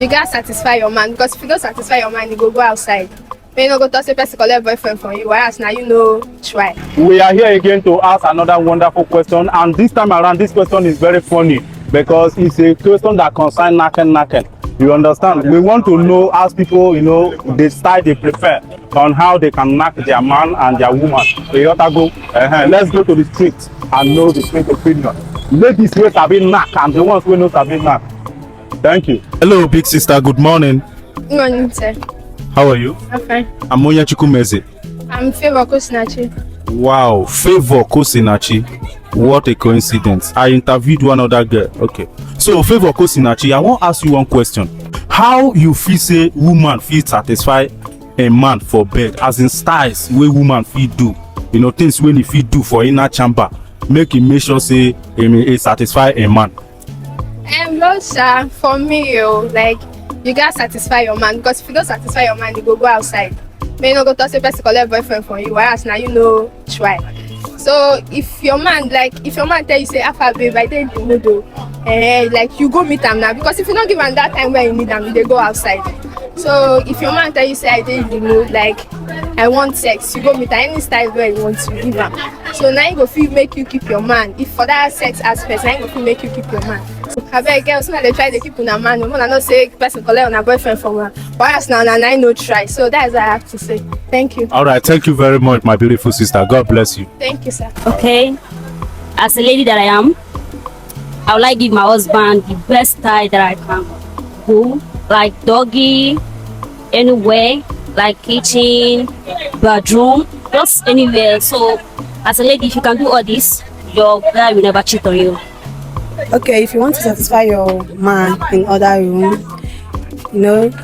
You gotta satisfy your man, because if you don't satisfy your man, you go outside. When you no go talk say person collect boyfriend from you, whereas now you know try. We are here again to ask another wonderful question, and this time around this question is very funny because it's a question that concerns knacking. You understand? We want to know, as people, the style they prefer on how they can knack their man and their woman. Let's go to the street and know the street opinion. Ladies wey sabi knack and the ones wey no sabi knack. Thank you. Hello, big sister. Good morning. Good morning, sir. How are you? I'm fine. I'm Monya Chukwumeze. I'm Favor Kosinachi. Wow, Favor Kosinachi. What a coincidence. I interviewed one other girl. Okay. So, Favor Kosinachi, I want to ask you one question. How you feel say woman feel satisfy a man for bed, as in styles wey woman fit do, things wey he fit do for inner chamber, make sure say he satisfy a man. Well, sir, for me, you gotta satisfy your man, because if you don't satisfy your man, you go outside. May no go talk say person collect boyfriend from you, whereas now you know try. So if your man tell you say, "Alpha babe, I dey in the mood," you go meet him now, because if you don't give him that time when you need him, they go outside. So if your man tell you say, "I dey in the mood, I want sex," you go meet him any style where you want to give him. So now you go feel make you keep your man. If for that sex aspect, now you go feel make you keep your man. I beg girls, so they try to keep on a man. No one say person collect on a boyfriend from her. Whereas now I no try. So that's what I have to say. Thank you. All right, thank you very much, my beautiful sister. God bless you. Thank you, sir. Okay, as a lady that I am, I would like to give my husband the best style that I can go, like doggy, anywhere, like kitchen, bedroom, just anywhere. So as a lady, if you can do all this, your guy will never cheat on you. Okay, if you want to satisfy your man in other room,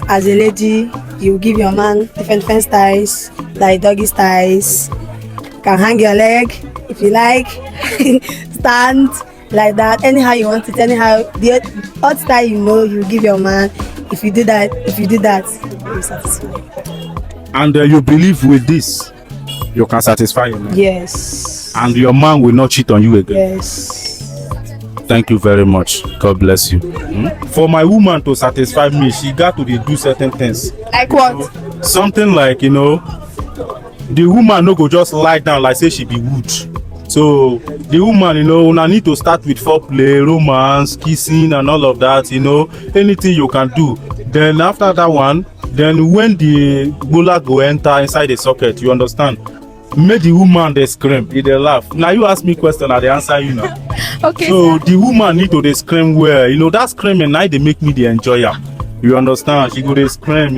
as a lady, you give your man different styles, like doggy styles. You can hang your leg if you like, stand like that, anyhow you want it, anyhow. The odd style you give your man. If you do that, you satisfy. And you believe with this, you can satisfy your man? Yes. And your man will not cheat on you again? Yes. Thank you very much. God bless you. For my woman to satisfy me, she got to do certain things. Like what? Something like, the woman no go just lie down like say she be wood. So the woman, una need to start with foreplay, romance, kissing and all of that, anything you can do. Then after that one, then when the bola go enter inside the socket, you understand? Make the woman they scream, they laugh. Now you ask me question, I they answer you now. Okay. So the woman need to they scream well, that screaming now they make me the enjoyer. You understand? She go they scream,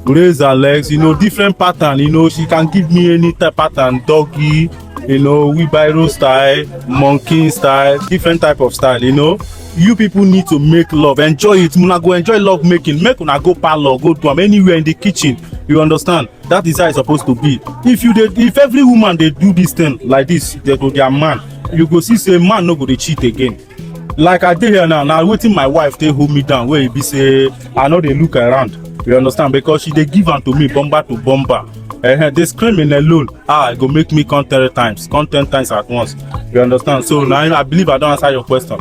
raise her legs, different pattern, she can give me any type pattern, doggy, wheelbarrow style, monkey style, different type of style, You people need to make love, enjoy it. Una go enjoy love making. Make una go parlor, go to anywhere in the kitchen. You understand? That is how it's supposed to be. If every woman they do this thing like this, they go their man. You go see say man no go dey cheat again. Like I dey here now waiting my wife they hold me down where it be say I know they look around. You understand? Because she they give am to me bomber to bomber. They screaming alone. It go make me count 10 times at once. You understand? So now I believe I don't answer your question.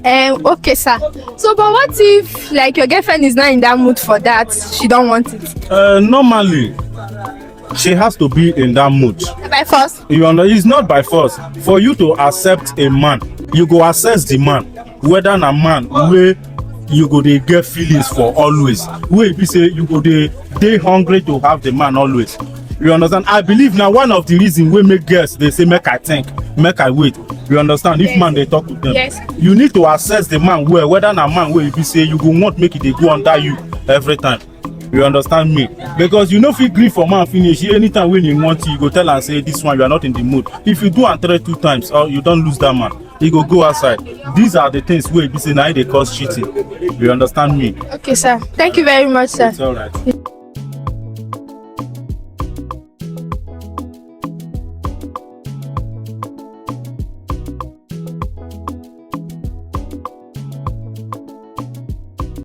Okay, sir. So, but what if your girlfriend is not in that mood for that? She don't want it. Normally, she has to be in that mood. By force? It's not by force. For you to accept a man, you go assess the man, whether a man where you go they get feelings for always. Where you say you go they hungry to have the man always. You understand? I believe now one of the reasons we make girls they say make I think, make I wait. You understand? If man they talk to them, yes. You need to assess the man well, whether a man where you say you go want make it they go under you every time. You understand me? Because if you grieve for man finish, anytime when you want you go tell and say this one you are not in the mood. If you do and try 2 times, or you don't lose that man, he go outside. These are the things where you say now they cause cheating. You understand me? Okay, sir. Thank you very much, sir. It's all right.